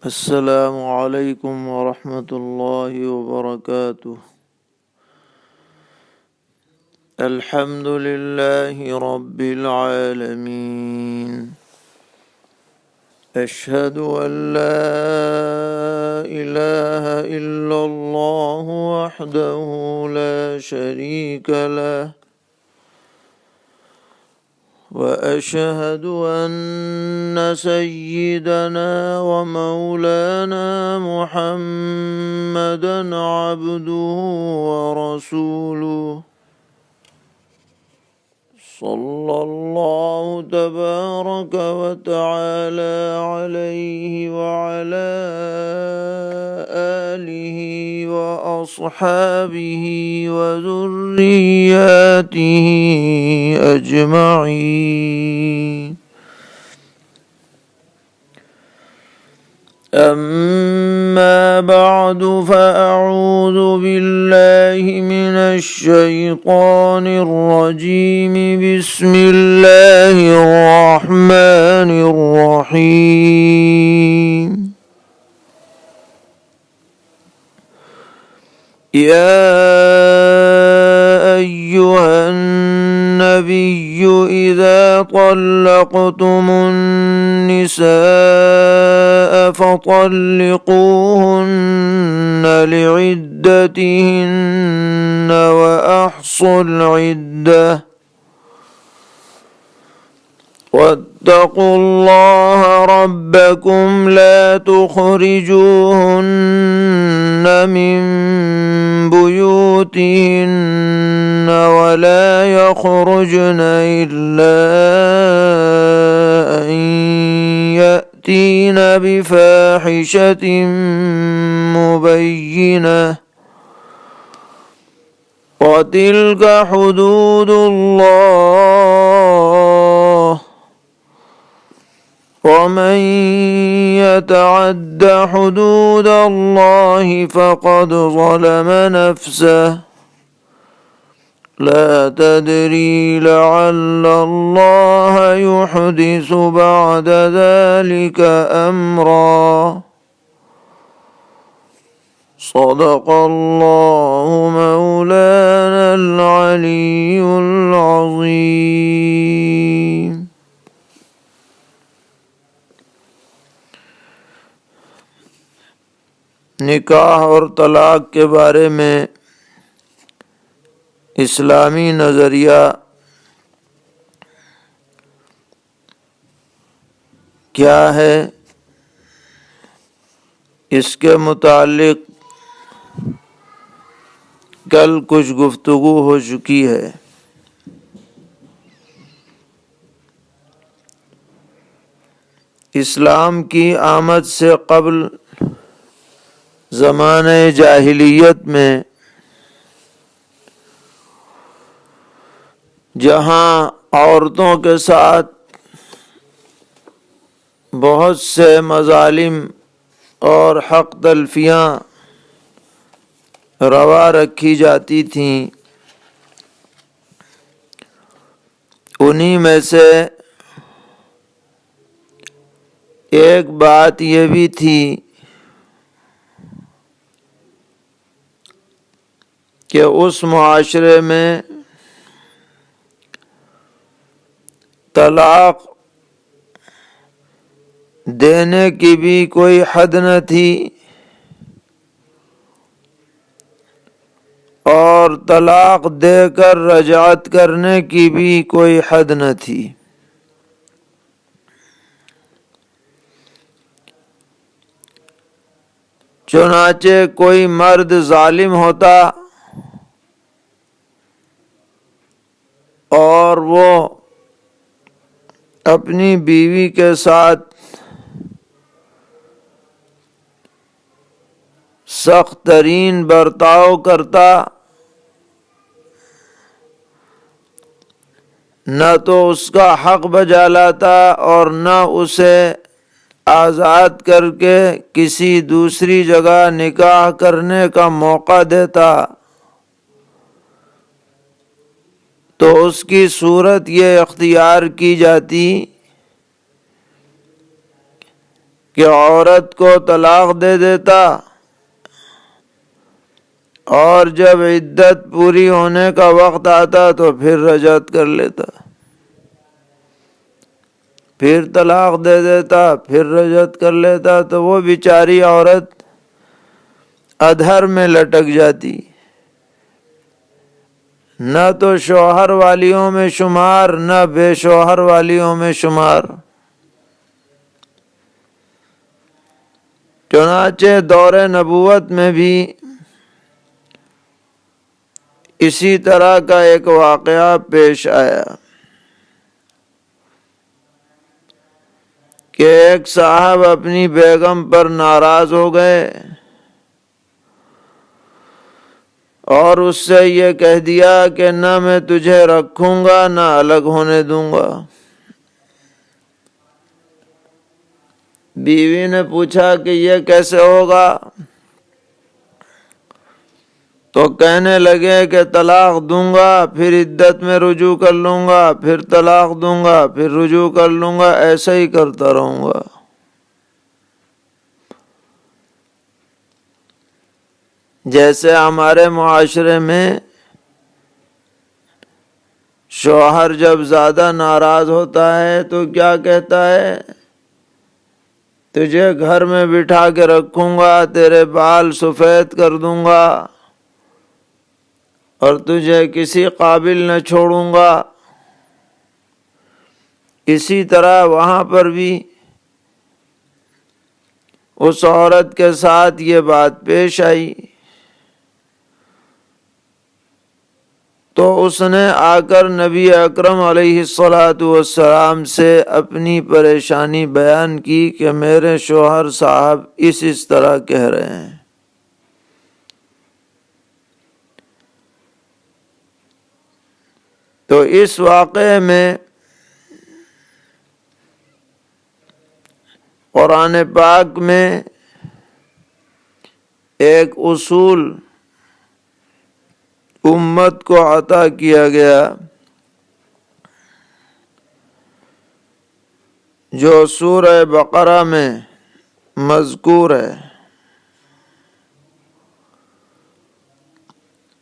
السلام علیکم ورحمۃ اللہ وبرکاتہ۔ الحمد للہ رب العالمین، اشہد ان لا الہ الا اللہ وحدہ لا شریک لہ، وأشهد أن سيدنا ومولانا محمدا عبده ورسوله، صلى الله تبارك وتعالى عليه وعلى آله وأصحابه وذرياته أجمعين. أما بعد، فأعوذ بالله من الشيطان الرجيم. بسم الله الرحمن الرحيم. يا أيها النبي إذا طلقتم النساء فطلقوهن لعدتهن وأحصوا العدة، واتقوا الله ربكم لا تخرجوهن من بيوتهن ولا يخرجن إلا أن يأتين بفاحشة مبينة، وتلك حدود الله، ومن يتعد حدود الله فقد ظلم نفسه، لا تدري لعل الله يحدث بعد ذلك أمرا. صدق الله مولانا العلي العظيم. نکاح اور طلاق کے بارے میں اسلامی نظریہ کیا ہے، اس کے متعلق کل کچھ گفتگو ہو چکی ہے۔ اسلام کی آمد سے قبل زمانہ جاہلیت میں جہاں عورتوں کے ساتھ بہت سے مظالم اور حق تلفیاں روا رکھی جاتی تھیں، انہی میں سے ایک بات یہ بھی تھی کہ اس معاشرے میں طلاق دینے کی بھی کوئی حد نہ تھی اور طلاق دے کر رجعت کرنے کی بھی کوئی حد نہ تھی۔ چنانچہ کوئی مرد ظالم ہوتا اور وہ اپنی بیوی کے ساتھ سخت ترین برتاؤ کرتا، نہ تو اس کا حق بجا لاتا اور نہ اسے آزاد کر کے کسی دوسری جگہ نکاح کرنے کا موقع دیتا، تو اس کی صورت یہ اختیار کی جاتی کہ عورت کو طلاق دے دیتا اور جب عدت پوری ہونے کا وقت آتا تو پھر رجعت کر لیتا، پھر طلاق دے دیتا، پھر رجعت کر لیتا، تو وہ بیچاری عورت ادھر میں لٹک جاتی، نہ تو شوہر والیوں میں شمار نہ بے شوہر والیوں میں شمار۔ چنانچہ دور نبوت میں بھی اسی طرح کا ایک واقعہ پیش آیا کہ ایک صاحب اپنی بیگم پر ناراض ہو گئے اور اس سے یہ کہہ دیا کہ نہ میں تجھے رکھوں گا نہ الگ ہونے دوں گا۔ بیوی نے پوچھا کہ یہ کیسے ہوگا؟ تو کہنے لگے کہ طلاق دوں گا، پھر عدت میں رجوع کر لوں گا، پھر طلاق دوں گا، پھر رجوع کر لوں گا، ایسا ہی کرتا رہوں گا۔ جیسے ہمارے معاشرے میں شوہر جب زیادہ ناراض ہوتا ہے تو کیا کہتا ہے؟ تجھے گھر میں بٹھا کے رکھوں گا، تیرے بال سفید کر دوں گا اور تجھے کسی قابل نہ چھوڑوں گا۔ اسی طرح وہاں پر بھی اس عورت کے ساتھ یہ بات پیش آئی تو اس نے آ کر نبی اکرم علیہ الصلاۃ سے اپنی پریشانی بیان کی کہ میرے شوہر صاحب اس طرح کہہ رہے ہیں۔ تو اس واقعے میں قرآن پاک میں ایک اصول امت کو عطا کیا گیا جو سورہ بقرہ میں مذکور ہے،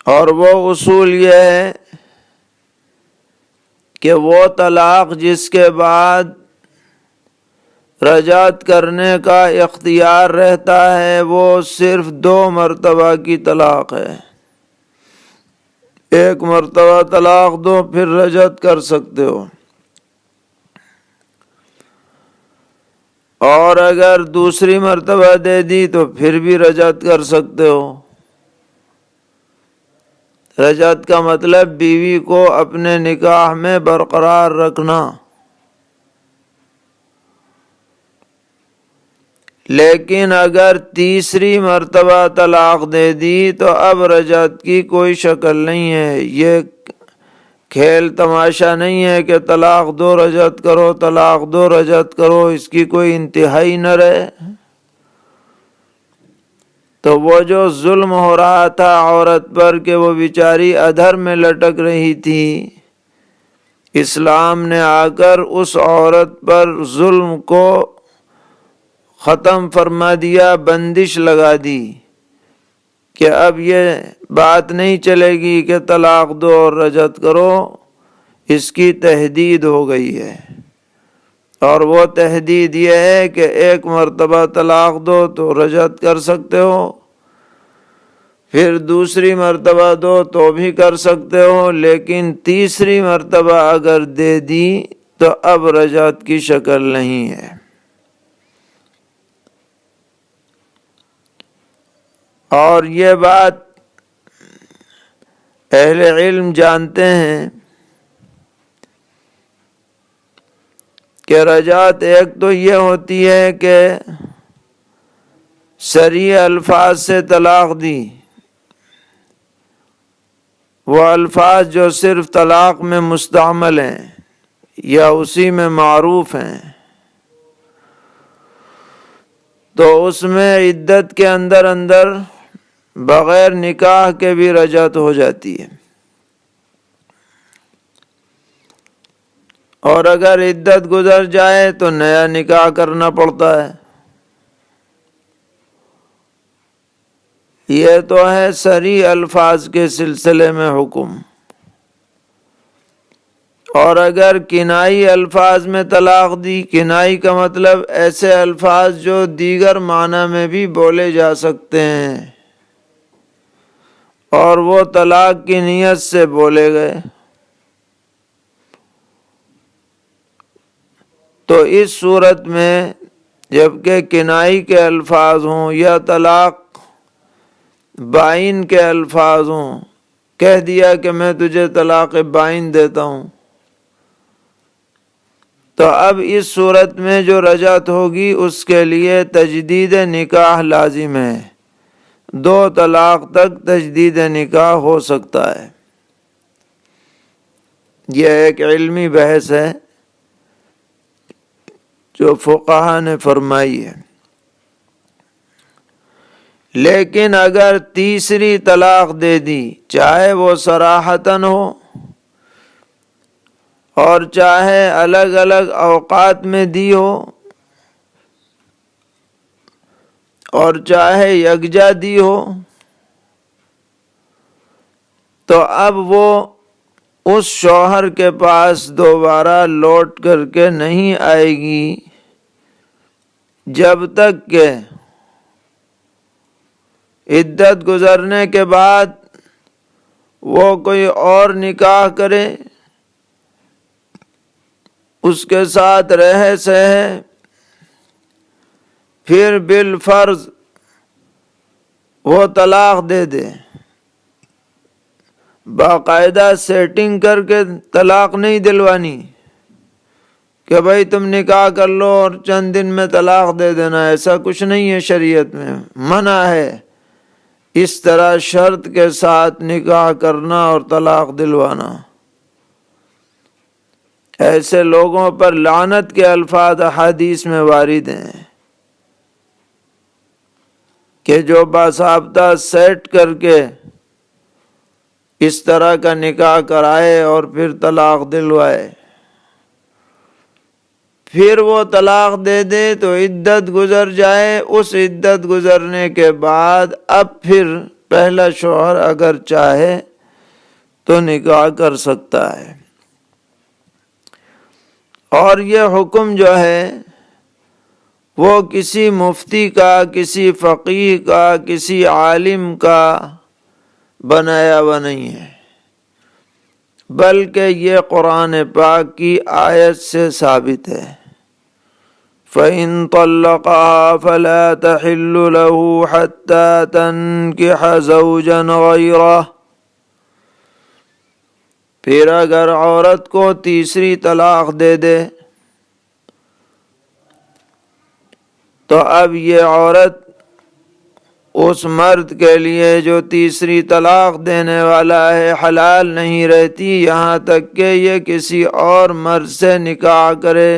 اور وہ اصول یہ ہے کہ وہ طلاق جس کے بعد رجعت کرنے کا اختیار رہتا ہے وہ صرف 2 مرتبہ کی طلاق ہے۔ ایک مرتبہ طلاق دو پھر رجعت کر سکتے ہو، اور اگر دوسری مرتبہ دے دی تو پھر بھی رجعت کر سکتے ہو۔ رجعت کا مطلب بیوی کو اپنے نکاح میں برقرار رکھنا، لیکن اگر تیسری مرتبہ طلاق دے دی تو اب رجعت کی کوئی شکل نہیں ہے۔ یہ کھیل تماشا نہیں ہے کہ طلاق دو رجعت کرو، طلاق دو رجعت کرو، اس کی کوئی انتہائی نہ رہے۔ تو وہ جو ظلم ہو رہا تھا عورت پر کہ وہ بیچاری ادھر میں لٹک رہی تھی، اسلام نے آ کر اس عورت پر ظلم کو ختم فرما دیا، بندش لگا دی کہ اب یہ بات نہیں چلے گی کہ طلاق دو اور رجعت کرو، اس کی تحدید ہو گئی ہے۔ اور وہ تحدید یہ ہے کہ 1 مرتبہ طلاق دو تو رجعت کر سکتے ہو، پھر دوسری مرتبہ دو تو بھی کر سکتے ہو، لیکن تیسری مرتبہ اگر دے دی تو اب رجعت کی شکل نہیں ہے۔ اور یہ بات اہل علم جانتے ہیں کہ رجعت ایک تو یہ ہوتی ہے کہ صریح الفاظ سے طلاق دی، وہ الفاظ جو صرف طلاق میں مستعمل ہیں یا اسی میں معروف ہیں، تو اس میں عدت کے اندر بغیر نکاح کے بھی رجعت ہو جاتی ہے، اور اگر عدت گزر جائے تو نیا نکاح کرنا پڑتا ہے۔ یہ تو ہے صریح الفاظ کے سلسلے میں حکم، اور اگر کنائی الفاظ میں طلاق دی، کنائی کا مطلب ایسے الفاظ جو دیگر معنی میں بھی بولے جا سکتے ہیں اور وہ طلاق کی نیت سے بولے گئے، تو اس صورت میں جبکہ کنائی کے الفاظ ہوں یا طلاق بائن کے الفاظ ہوں، کہہ دیا کہ میں تجھے طلاق بائن دیتا ہوں، تو اب اس صورت میں جو رجعت ہوگی اس کے لیے تجدید نکاح لازم ہے، 2 طلاق تک تجدید نکاح ہو سکتا ہے۔ یہ ایک علمی بحث ہے جو فقہا نے فرمائی ہے۔ لیکن اگر تیسری طلاق دے دی، چاہے وہ صراحتاً ہو اور چاہے الگ الگ اوقات میں دی ہو اور چاہے یکجا دی ہو، تو اب وہ اس شوہر کے پاس دوبارہ لوٹ کر کے نہیں آئے گی جب تک کہ عدت گزرنے کے بعد وہ کوئی اور نکاح کرے، اس کے ساتھ رہ سہے، پھر بالفرض وہ طلاق دے دے، باقاعدہ سیٹنگ کر کے طلاق نہیں دلوانی کہ بھائی تم نکاح کر لو اور چند دن میں طلاق دے دینا، ایسا کچھ نہیں ہے، شریعت میں منع ہے اس طرح شرط کے ساتھ نکاح کرنا اور طلاق دلوانا۔ ایسے لوگوں پر لعنت کے الفاظ احادیث میں وارد ہیں کہ جو باضابطہ سیٹ کر کے اس طرح کا نکاح کرائے اور پھر طلاق دلوائے، پھر وہ طلاق دے دے تو عدت گزر جائے، اس عدت گزرنے کے بعد اب پھر پہلا شوہر اگر چاہے تو نکاح کر سکتا ہے۔ اور یہ حکم جو ہے وہ کسی مفتی کا، کسی فقیہ کا، کسی عالم کا بنایا ہوا نہیں ہے، بلکہ یہ قرآن پاک کی آیت سے ثابت ہے۔ فَإِن طَلَّقَهَا فَلَا تَحِلُّ لَهُ حَتَّى تَنكِحَ زَوْجًا غَيْرَهُ، پھر اگر عورت کو تیسری طلاق دے دے تو اب یہ عورت اس مرد کے لیے جو تیسری طلاق دینے والا ہے حلال نہیں رہتی یہاں تک کہ یہ کسی اور مرد سے نکاح کرے،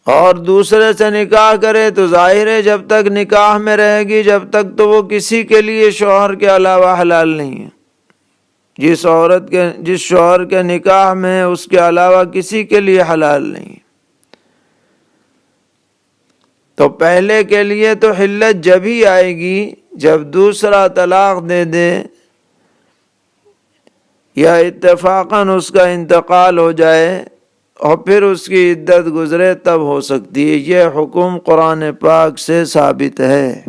اور دوسرے سے نکاح کرے تو ظاہر ہے جب تک نکاح میں رہے گی جب تک تو وہ کسی کے لیے شوہر کے علاوہ حلال نہیں ہے، جس شوہر کے نکاح میں اس کے علاوہ کسی کے لیے حلال نہیں، تو پہلے کے لیے تو حلت جب ہی آئے گی جب دوسرا طلاق دے دے یا اتفاقاً اس کا انتقال ہو جائے اور پھر اس کی عدت گزرے تب ہو سکتی ہے۔ یہ حکم قرآن پاک سے ثابت ہے۔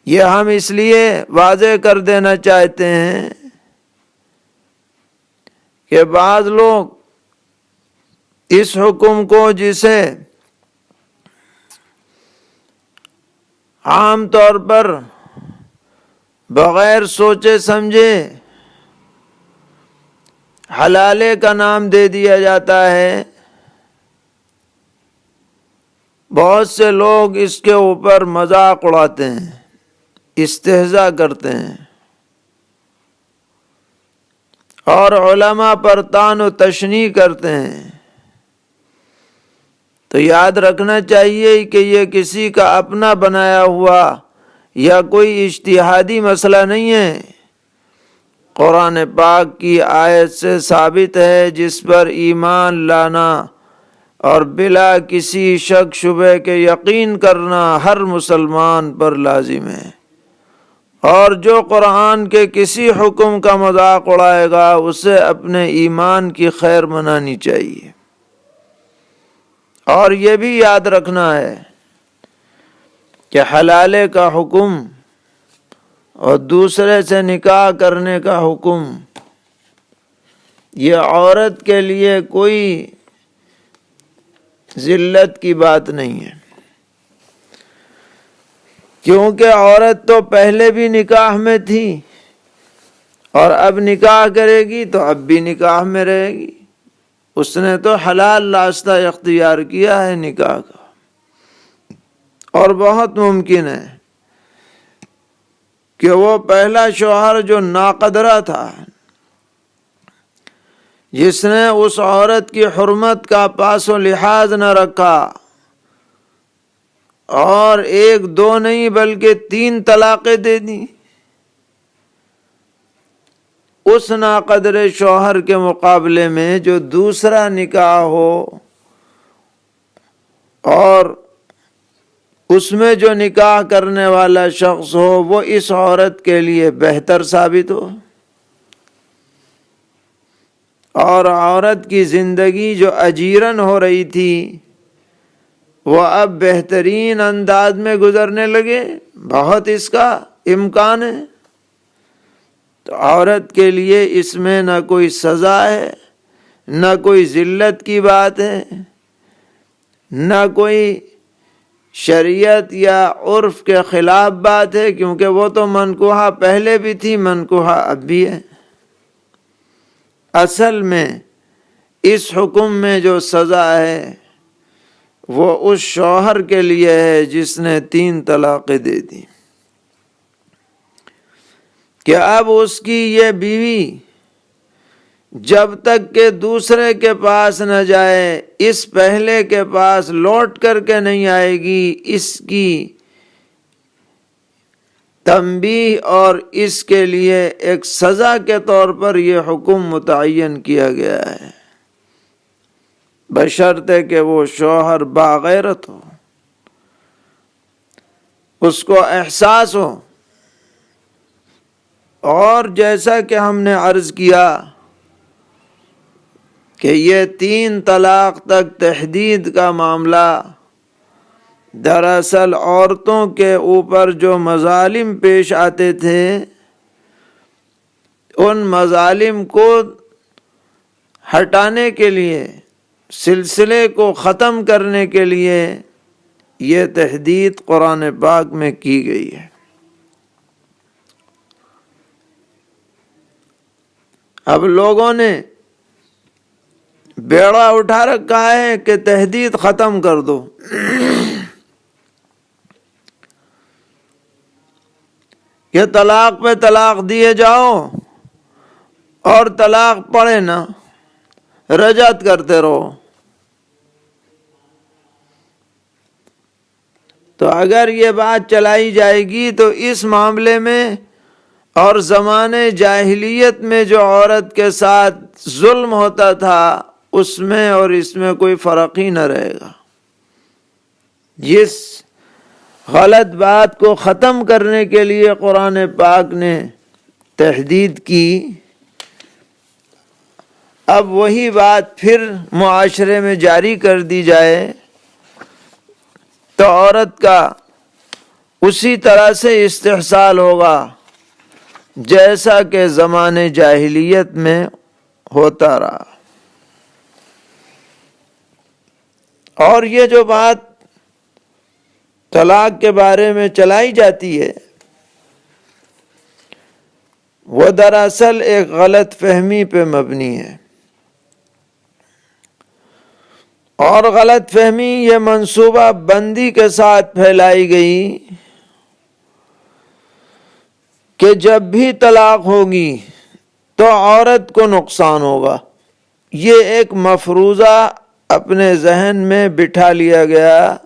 یہ ہم اس لیے واضح کر دینا چاہتے ہیں کہ بعض لوگ اس حکم کو جسے عام طور پر بغیر سوچے سمجھے حلالے کا نام دے دیا جاتا ہے، بہت سے لوگ اس کے اوپر مذاق اڑاتے ہیں، استہزاء کرتے ہیں، اور علماء پر طعن و تشنیع کرتے ہیں، تو یاد رکھنا چاہیے کہ یہ کسی کا اپنا بنایا ہوا یا کوئی اجتہادی مسئلہ نہیں ہے، قرآن پاک کی آیت سے ثابت ہے جس پر ایمان لانا اور بلا کسی شک شبہ کے یقین کرنا ہر مسلمان پر لازم ہے، اور جو قرآن کے کسی حکم کا مذاق اڑائے گا اسے اپنے ایمان کی خیر منانی چاہیے۔ اور یہ بھی یاد رکھنا ہے کہ حلالے کا حکم اور دوسرے سے نکاح کرنے کا حکم یہ عورت کے لیے کوئی ذلت کی بات نہیں ہے، کیونکہ عورت تو پہلے بھی نکاح میں تھی اور اب نکاح کرے گی تو اب بھی نکاح میں رہے گی۔ اس نے تو حلال راستہ اختیار کیا ہے نکاح کا، اور بہت ممکن ہے کہ وہ پہلا شوہر جو ناقدرہ تھا، جس نے اس عورت کی حرمت کا پاس و لحاظ نہ رکھا اور 1 2 نہیں بلکہ 3 طلاقیں دے دیں، اس ناقدر شوہر کے مقابلے میں جو دوسرا نکاح ہو اور اس میں جو نکاح کرنے والا شخص ہو وہ اس عورت کے لیے بہتر ثابت ہو، اور عورت کی زندگی جو اجیرن ہو رہی تھی وہ اب بہترین انداز میں گزرنے لگے، بہت اس کا امکان ہے۔ تو عورت کے لیے اس میں نہ کوئی سزا ہے، نہ کوئی ذلت کی بات ہے، نہ کوئی شریعت یا عرف کے خلاف بات ہے، کیونکہ وہ تو منکوحہ پہلے بھی تھی، منکوحہ اب بھی ہے۔ اصل میں اس حکم میں جو سزا ہے وہ اس شوہر کے لیے ہے جس نے 3 طلاقیں دے دی، کہ اب اس کی یہ بیوی جب تک کہ دوسرے کے پاس نہ جائے، اس پہلے کے پاس لوٹ کر کے نہیں آئے گی، اس کی تنبیہ اور اس کے لیے ایک سزا کے طور پر یہ حکم متعین کیا گیا ہے، بشرطے کہ وہ شوہر باغیرت ہو، اس کو احساس ہو۔ اور جیسا کہ ہم نے عرض کیا کہ یہ 3 طلاق تک تحدید کا معاملہ دراصل عورتوں کے اوپر جو مظالم پیش آتے تھے ان مظالم کو ہٹانے کے لیے، سلسلے کو ختم کرنے کے لیے یہ تحدید قرآن پاک میں کی گئی ہے۔ اب لوگوں نے بیڑا اٹھا رکھا ہے کہ تحدید ختم کر دو، کہ طلاق پہ طلاق دیے جاؤ اور طلاق پڑے نا، رجعت کرتے رہو۔ تو اگر یہ بات چلائی جائے گی تو اس معاملے میں اور زمانے جاہلیت میں جو عورت کے ساتھ ظلم ہوتا تھا اس میں اور اس میں کوئی فرق ہی نہ رہے گا۔ جس غلط بات کو ختم کرنے کے لیے قرآن پاک نے تحدید کی، اب وہی بات پھر معاشرے میں جاری کر دی جائے تو عورت کا اسی طرح سے استحصال ہوگا جیسا کہ زمانے جاہلیت میں ہوتا رہا۔ اور یہ جو بات طلاق کے بارے میں چلائی جاتی ہے وہ دراصل ایک غلط فہمی پہ مبنی ہے، اور غلط فہمی یہ منصوبہ بندی کے ساتھ پھیلائی گئی کہ جب بھی طلاق ہوگی تو عورت کو نقصان ہوگا۔ یہ ایک مفروضہ اپنے ذہن میں بٹھا لیا گیا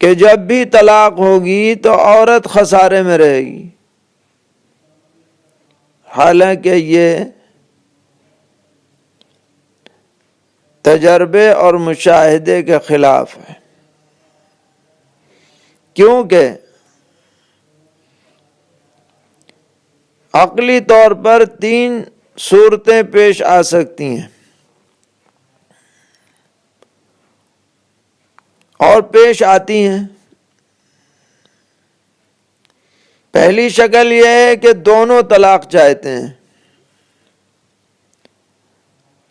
کہ جب بھی طلاق ہوگی تو عورت خسارے میں رہے گی، حالانکہ یہ تجربے اور مشاہدے کے خلاف ہے، کیونکہ عقلی طور پر 3 صورتیں پیش آ سکتی ہیں اور پیش آتی ہیں۔ پہلی شکل یہ ہے کہ دونوں طلاق چاہتے ہیں،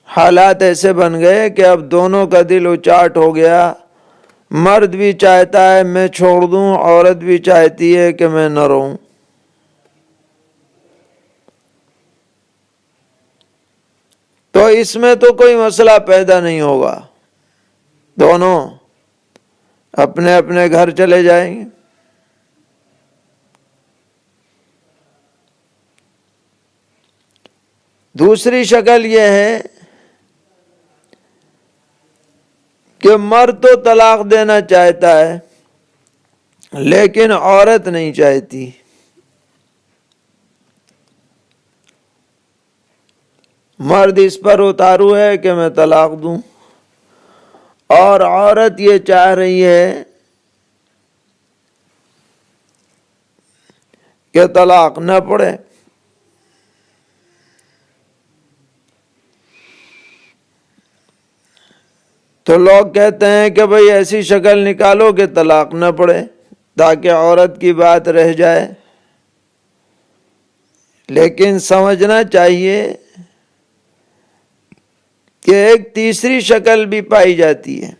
حالات ایسے بن گئے کہ اب دونوں کا دل اچاٹ ہو گیا، مرد بھی چاہتا ہے میں چھوڑ دوں، عورت بھی چاہتی ہے کہ میں نہ رہوں۔ تو اس میں تو کوئی مسئلہ پیدا نہیں ہوگا، دونوں اپنے اپنے گھر چلے جائیں گے۔ دوسری شکل یہ ہے کہ مرد تو طلاق دینا چاہتا ہے لیکن عورت نہیں چاہتی، مرد اس پر اتارو ہے کہ میں طلاق دوں، اور عورت یہ چاہ رہی ہے کہ طلاق نہ پڑے۔ تو لوگ کہتے ہیں کہ بھئی ایسی شکل نکالو کہ طلاق نہ پڑے تاکہ عورت کی بات رہ جائے، لیکن سمجھنا چاہیے کہ ایک تیسری شکل بھی پائی جاتی ہے،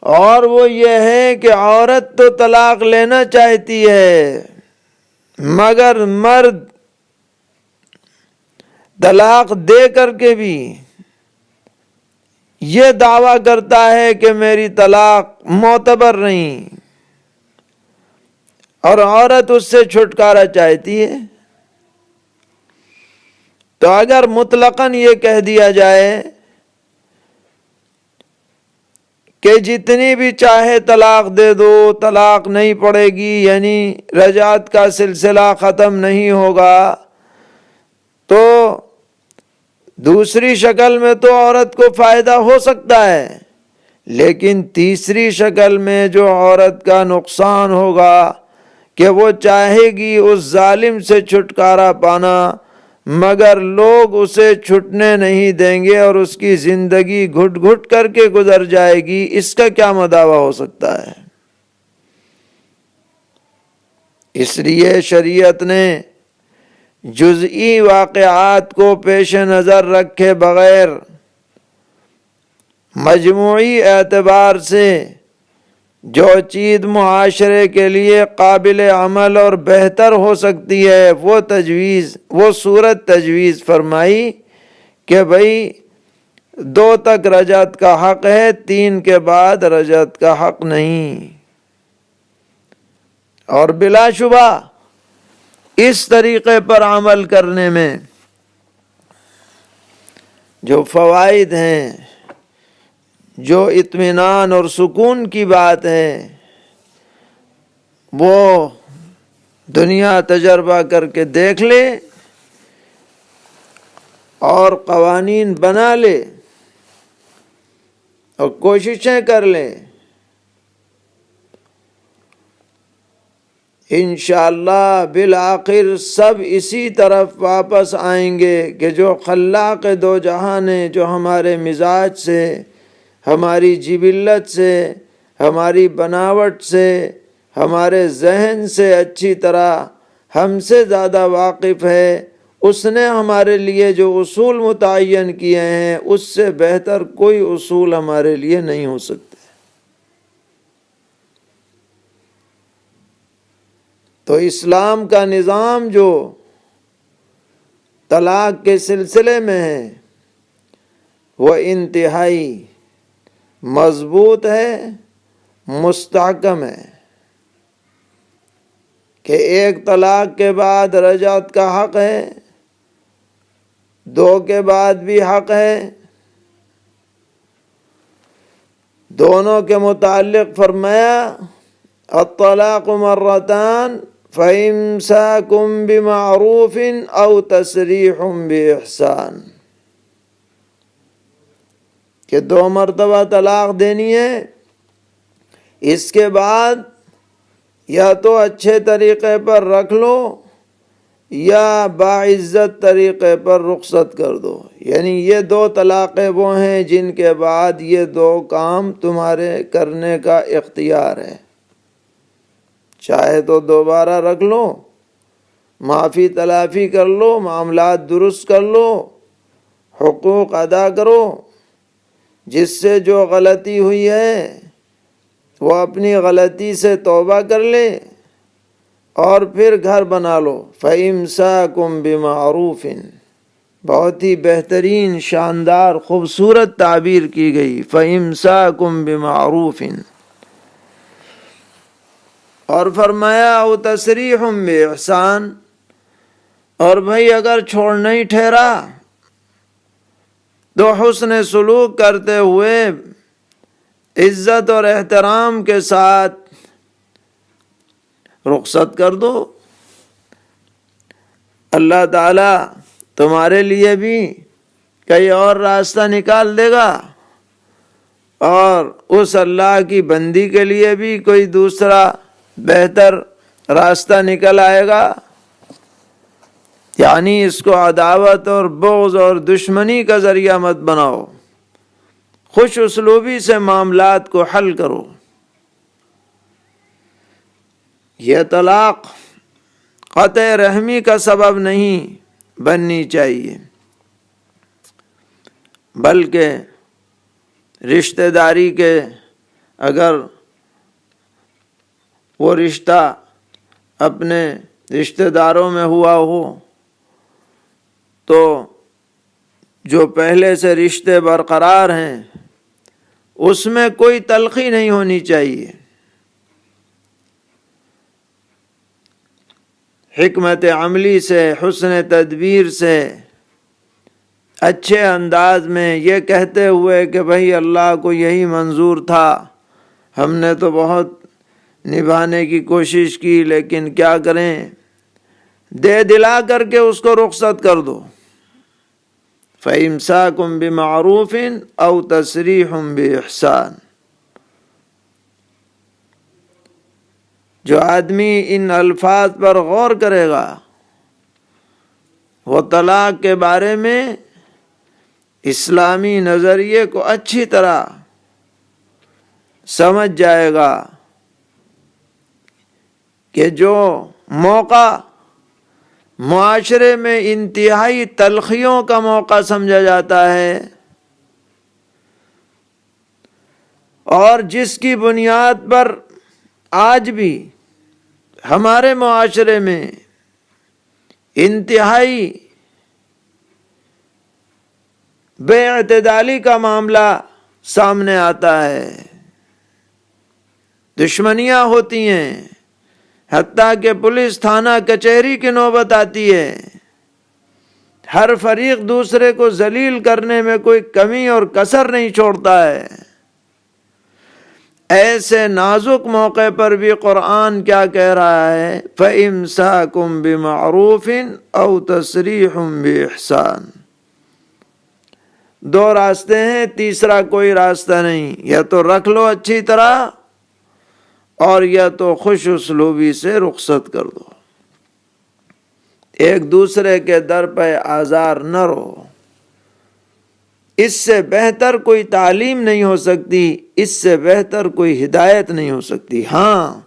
اور وہ یہ ہے کہ عورت تو طلاق لینا چاہتی ہے مگر مرد طلاق دے کر کے بھی یہ دعویٰ کرتا ہے کہ میری طلاق معتبر نہیں، اور عورت اس سے چھٹکارا چاہتی ہے۔ تو اگر مطلقاً یہ کہہ دیا جائے کہ جتنی بھی چاہے طلاق دے دو، طلاق نہیں پڑے گی، یعنی رجعت کا سلسلہ ختم نہیں ہوگا، تو دوسری شکل میں تو عورت کو فائدہ ہو سکتا ہے، لیکن تیسری شکل میں جو عورت کا نقصان ہوگا کہ وہ چاہے گی اس ظالم سے چھٹکارا پانا مگر لوگ اسے چھٹنے نہیں دیں گے اور اس کی زندگی گھٹ گھٹ کر کے گزر جائے گی، اس کا کیا مداوع ہو سکتا ہے؟ اس لیے شریعت نے جزئی واقعات کو پیش نظر رکھے بغیر مجموعی اعتبار سے جو چیز معاشرے کے لیے قابل عمل اور بہتر ہو سکتی ہے وہ صورت تجویز فرمائی کہ بھئی 2 تک رجعت کا حق ہے، 3 کے بعد رجعت کا حق نہیں۔ اور بلا شبہ اس طریقے پر عمل کرنے میں جو فوائد ہیں، جو اطمینان اور سکون کی بات ہے، وہ دنیا تجربہ کر کے دیکھ لے اور قوانین بنا لے اور کوششیں کر لے، انشاءاللہ بالآخر سب اسی طرف واپس آئیں گے کہ جو خلاق دو جہان ہے، جو ہمارے مزاج سے، ہماری جبلت سے، ہماری بناوٹ سے، ہمارے ذہن سے اچھی طرح ہم سے زیادہ واقف ہے، اس نے ہمارے لیے جو اصول متعین کیے ہیں اس سے بہتر کوئی اصول ہمارے لیے نہیں ہو سکتے۔ تو اسلام کا نظام جو طلاق کے سلسلے میں ہے وہ انتہائی مضبوط ہے، مستحکم ہے، کہ 1 طلاق کے بعد رجعت کا حق ہے، 2 کے بعد بھی حق ہے۔ دونوں کے متعلق فرمایا الطلاق مرتان فَإِمْسَاكٌ بِمَعْرُوفٍ أَوْ تَسْرِيحٌ بِإِحْسَان، کہ 2 مرتبہ طلاق دینی ہے، اس کے بعد یا تو اچھے طریقے پر رکھ لو یا باعزت طریقے پر رخصت کر دو۔ یعنی یہ 2 طلاقیں وہ ہیں جن کے بعد یہ 2 کام تمہارے کرنے کا اختیار ہے، چاہے تو دوبارہ رکھ لو، معافی تلافی کر لو، معاملات درست کر لو، حقوق ادا کرو، جس سے جو غلطی ہوئی ہے وہ اپنی غلطی سے توبہ کر لے اور پھر گھر بنا لو۔ فَإِمْسَاكُمْ بِمَعْرُوفٍ، بہت ہی بہترین، شاندار، خوبصورت تعبیر کی گئی، فَإِمْسَاكُمْ بِمَعْرُوفٍ، اور فرمایا او تسریح بِإِحْسَان، اور بھائی اگر چھوڑ نہیں ٹھہرا تو حسن سلوک کرتے ہوئے عزت اور احترام کے ساتھ رخصت کر دو۔ اللہ تعالیٰ تمہارے لیے بھی کئی اور راستہ نکال دے گا، اور اس اللہ کی بندی کے لیے بھی کوئی دوسرا بہتر راستہ نکل آئے گا۔ یعنی اس کو عداوت اور بغض اور دشمنی کا ذریعہ مت بناؤ، خوش اسلوبی سے معاملات کو حل کرو۔ یہ طلاق قطع رحمی کا سبب نہیں بننی چاہیے، بلکہ رشتہ داری کے، اگر وہ رشتہ اپنے رشتہ داروں میں ہوا ہو تو جو پہلے سے رشتے برقرار ہیں اس میں کوئی تلخی نہیں ہونی چاہیے، حکمت عملی سے، حسن تدبیر سے، اچھے انداز میں یہ کہتے ہوئے کہ بھائی اللہ کو یہی منظور تھا، ہم نے تو بہت نبھانے کی کوشش کی لیکن کیا کریں، دے دلا کر کے اس کو رخصت کر دو۔ فَإِمْسَاكُمْ بِمَعْرُوفٍ أَوْ تَسْرِيحٌ بِإِحْسَان، جو آدمی ان الفاظ پر غور کرے گا وہ طلاق کے بارے میں اسلامی نظریے کو اچھی طرح سمجھ جائے گا کہ جو موقع معاشرے میں انتہائی تلخیوں کا موقع سمجھا جاتا ہے اور جس کی بنیاد پر آج بھی ہمارے معاشرے میں انتہائی بے اعتدالی کا معاملہ سامنے آتا ہے، دشمنیاں ہوتی ہیں، حتیٰ کہ پولیس تھانہ کچہری کی نوبت آتی ہے، ہر فریق دوسرے کو ذلیل کرنے میں کوئی کمی اور کسر نہیں چھوڑتا ہے۔ ایسے نازک موقع پر بھی قرآن کیا کہہ رہا ہے؟ فَإِمْسَاكُمْ بِمَعْرُوفٍ أَوْ تَسْرِيحٌ بِإِحْسَان، 2 راستے ہیں، تیسرا کوئی راستہ نہیں، یا تو رکھ لو اچھی طرح اور یا تو خوش اسلوبی سے رخصت کر دو، ایک دوسرے کے در پہ آزار نہ رہو۔ اس سے بہتر کوئی تعلیم نہیں ہو سکتی، اس سے بہتر کوئی ہدایت نہیں ہو سکتی۔ ہاں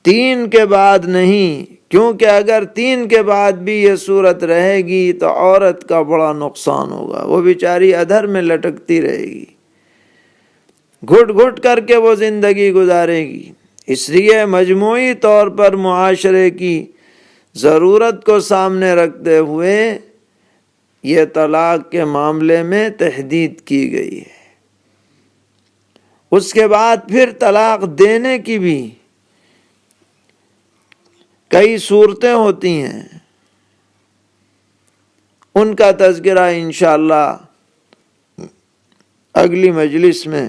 3 کے بعد نہیں، کیونکہ اگر 3 کے بعد بھی یہ صورت رہے گی تو عورت کا بڑا نقصان ہوگا، وہ بیچاری ادھر میں لٹکتی رہے گی، گھٹ گھٹ کر کے وہ زندگی گزارے گی۔ اس لیے مجموعی طور پر معاشرے کی ضرورت کو سامنے رکھتے ہوئے یہ طلاق کے معاملے میں تحدید کی گئی ہے۔ اس کے بعد پھر طلاق دینے کی بھی کئی صورتیں ہوتی ہیں، ان کا تذکرہ انشاءاللہ اگلی مجلس میں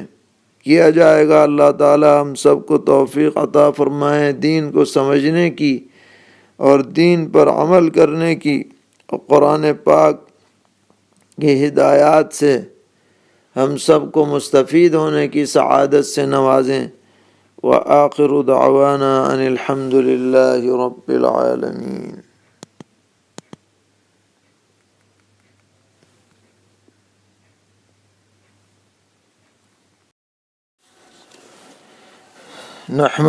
کیا جائے گا۔ اللہ تعالی ہم سب کو توفیق عطا فرمائے، دین کو سمجھنے کی اور دین پر عمل کرنے کی، قرآن پاک کی ہدایات سے ہم سب کو مستفید ہونے کی سعادت سے نوازیں۔ وآخر دعوانا ان الحمد للہ رب العالمین۔ نحمد